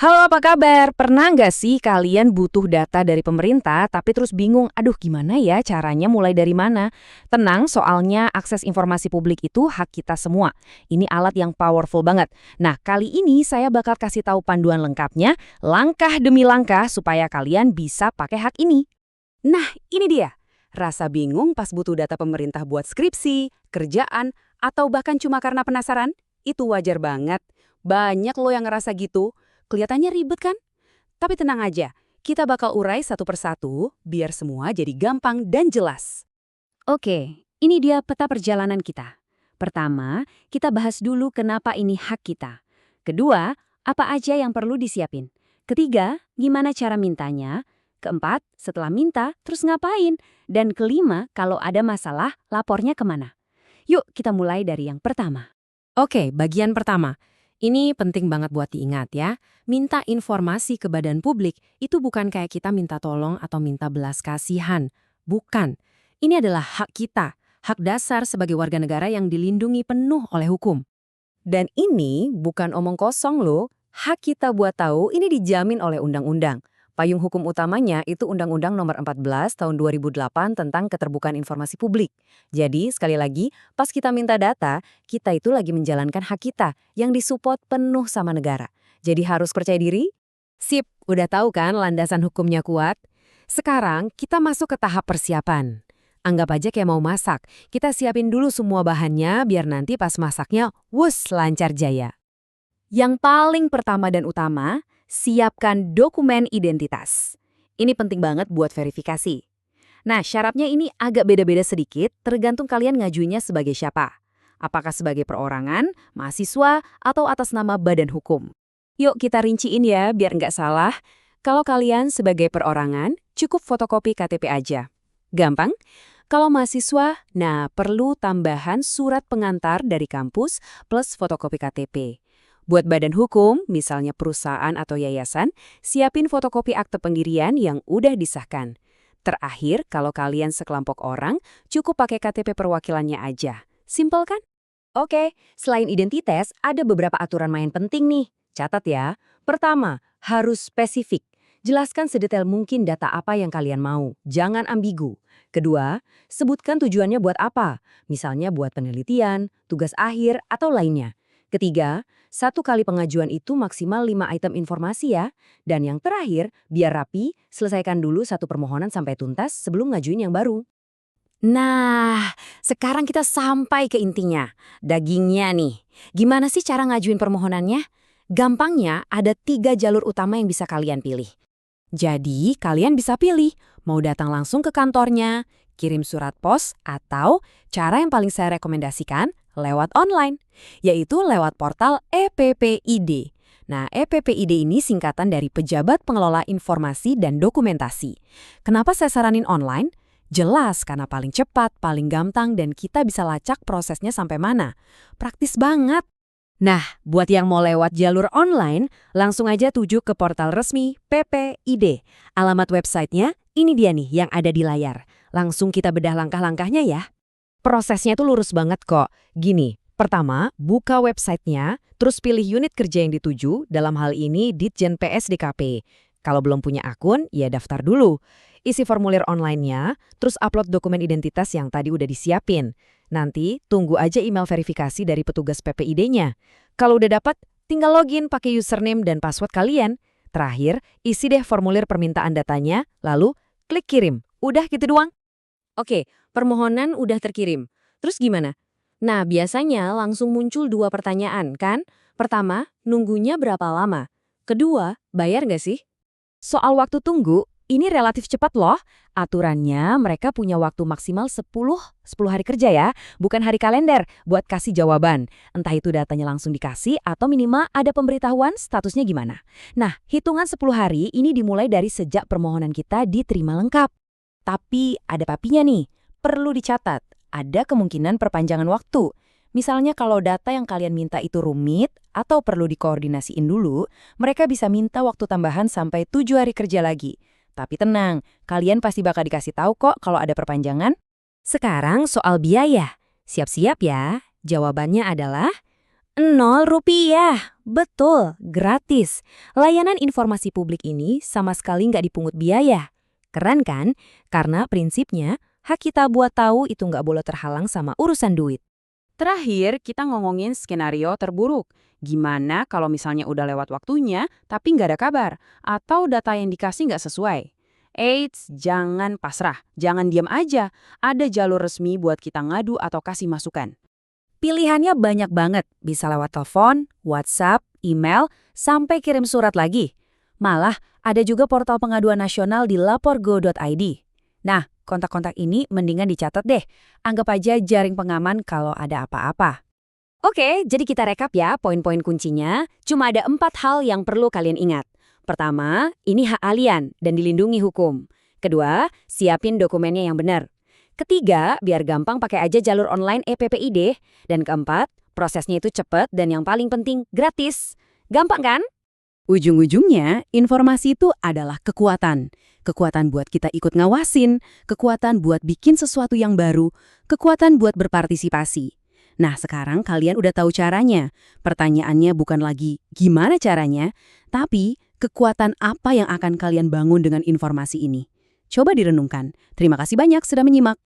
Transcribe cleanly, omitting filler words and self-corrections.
Halo, apa kabar? Pernah nggak sih kalian butuh data dari pemerintah tapi terus bingung, aduh gimana ya caranya mulai dari mana? Tenang, soalnya akses informasi publik itu hak kita semua. Ini alat yang powerful banget. Nah, kali ini saya bakal kasih tahu panduan lengkapnya, langkah demi langkah supaya kalian bisa pakai hak ini. Nah, ini dia. Rasa bingung pas butuh data pemerintah buat skripsi, kerjaan, atau bahkan cuma karena penasaran? Itu wajar banget. Banyak lo yang ngerasa gitu. Kelihatannya ribet kan? Tapi tenang aja, kita bakal urai satu persatu biar semua jadi gampang dan jelas. Oke, ini dia peta perjalanan kita. Pertama, kita bahas dulu kenapa ini hak kita. Kedua, apa aja yang perlu disiapin. Ketiga, gimana cara mintanya. Keempat, setelah minta, terus ngapain? Dan kelima, kalau ada masalah, lapornya kemana? Yuk, kita mulai dari yang pertama. Oke, bagian pertama. Ini penting banget buat diingat ya. Minta informasi ke badan publik itu bukan kayak kita minta tolong atau minta belas kasihan. Bukan. Ini adalah hak kita, hak dasar sebagai warga negara yang dilindungi penuh oleh hukum. Dan ini bukan omong kosong loh. Hak kita buat tahu ini dijamin oleh undang-undang. Payung hukum utamanya itu Undang-Undang Nomor 14 Tahun 2008 tentang Keterbukaan Informasi Publik. Jadi, sekali lagi, pas kita minta data, kita itu lagi menjalankan hak kita yang disupport penuh sama negara. Jadi harus percaya diri. Sip, udah tahu kan landasan hukumnya kuat? Sekarang kita masuk ke tahap persiapan. Anggap aja kayak mau masak. Kita siapin dulu semua bahannya biar nanti pas masaknya, wus, lancar jaya. Yang paling pertama dan utama, siapkan dokumen identitas. Ini penting banget buat verifikasi. Nah, syaratnya ini agak beda-beda sedikit, tergantung kalian ngajuinnya sebagai siapa. Apakah sebagai perorangan, mahasiswa, atau atas nama badan hukum. Yuk kita rinciin ya, biar nggak salah. Kalau kalian sebagai perorangan, cukup fotokopi KTP aja. Gampang? Kalau mahasiswa, nah perlu tambahan surat pengantar dari kampus plus fotokopi KTP. Buat badan hukum, misalnya perusahaan atau yayasan, siapin fotokopi akte pendirian yang udah disahkan. Terakhir, kalau kalian sekelompok orang, cukup pakai KTP perwakilannya aja. Simpel kan? Oke, selain identitas, ada beberapa aturan main penting nih. Catat ya. Pertama, harus spesifik. Jelaskan sedetail mungkin data apa yang kalian mau. Jangan ambigu. Kedua, sebutkan tujuannya buat apa. Misalnya buat penelitian, tugas akhir, atau lainnya. Ketiga, satu kali pengajuan itu maksimal 5 item informasi ya. Dan yang terakhir, biar rapi, selesaikan dulu satu permohonan sampai tuntas sebelum ngajuin yang baru. Nah, sekarang kita sampai ke intinya. Dagingnya nih. Gimana sih cara ngajuin permohonannya? Gampangnya ada 3 jalur utama yang bisa kalian pilih. Jadi, kalian bisa pilih mau datang langsung ke kantornya, kirim surat pos, atau cara yang paling saya rekomendasikan lewat online, yaitu lewat portal EPPID. Nah, EPPID ini singkatan dari Pejabat Pengelola Informasi dan Dokumentasi. Kenapa saya saranin online? Jelas karena paling cepat, paling gampang, dan kita bisa lacak prosesnya sampai mana. Praktis banget. Nah, buat yang mau lewat jalur online, langsung aja tuju ke portal resmi PPID. Alamat websitenya ini dia nih yang ada di layar. Langsung kita bedah langkah-langkahnya ya. Prosesnya tuh lurus banget kok. Gini, pertama, buka websitenya, terus pilih unit kerja yang dituju, dalam hal ini Ditjen PSDKP. Kalau belum punya akun, ya daftar dulu. Isi formulir online-nya, terus upload dokumen identitas yang tadi udah disiapin. Nanti, tunggu aja email verifikasi dari petugas PPID-nya. Kalau udah dapat, tinggal login pakai username dan password kalian. Terakhir, isi deh formulir permintaan datanya, lalu klik kirim. Udah gitu doang. Oke, permohonan udah terkirim. Terus gimana? Nah, biasanya langsung muncul 2 pertanyaan, kan? Pertama, nunggunya berapa lama? Kedua, bayar nggak sih? Soal waktu tunggu, ini relatif cepat loh. Aturannya mereka punya waktu maksimal 10 hari kerja ya, bukan hari kalender, buat kasih jawaban. Entah itu datanya langsung dikasih atau minimal ada pemberitahuan statusnya gimana. Nah, hitungan 10 hari ini dimulai dari sejak permohonan kita diterima lengkap. Tapi ada tapinya nih, perlu dicatat, ada kemungkinan perpanjangan waktu. Misalnya kalau data yang kalian minta itu rumit atau perlu dikoordinasiin dulu, mereka bisa minta waktu tambahan sampai 7 hari kerja lagi. Tapi tenang, kalian pasti bakal dikasih tahu kok kalau ada perpanjangan. Sekarang soal biaya. Siap-siap ya, jawabannya adalah Rp0. Betul, gratis. Layanan informasi publik ini sama sekali nggak dipungut biaya. Keren kan? Karena prinsipnya, hak kita buat tahu itu nggak boleh terhalang sama urusan duit. Terakhir, kita ngomongin skenario terburuk. Gimana kalau misalnya udah lewat waktunya, tapi nggak ada kabar, atau data yang dikasih nggak sesuai? Eits, jangan pasrah, jangan diam aja. Ada jalur resmi buat kita ngadu atau kasih masukan. Pilihannya banyak banget, bisa lewat telepon, WhatsApp, email, sampai kirim surat lagi. Malah, ada juga portal pengaduan nasional di lapor.go.id. Nah, kontak-kontak ini mendingan dicatat deh. Anggap aja jaring pengaman kalau ada apa-apa. Oke, jadi kita rekap ya poin-poin kuncinya. Cuma ada 4 hal yang perlu kalian ingat. Pertama, ini hak kalian dan dilindungi hukum. Kedua, siapin dokumennya yang benar. Ketiga, biar gampang pakai aja jalur online EPPID. Dan keempat, prosesnya itu cepat dan yang paling penting, gratis. Gampang kan? Ujung-ujungnya, informasi itu adalah kekuatan. Kekuatan buat kita ikut ngawasin, kekuatan buat bikin sesuatu yang baru, kekuatan buat berpartisipasi. Nah, sekarang kalian udah tahu caranya. Pertanyaannya bukan lagi gimana caranya, tapi kekuatan apa yang akan kalian bangun dengan informasi ini. Coba direnungkan. Terima kasih banyak sudah menyimak.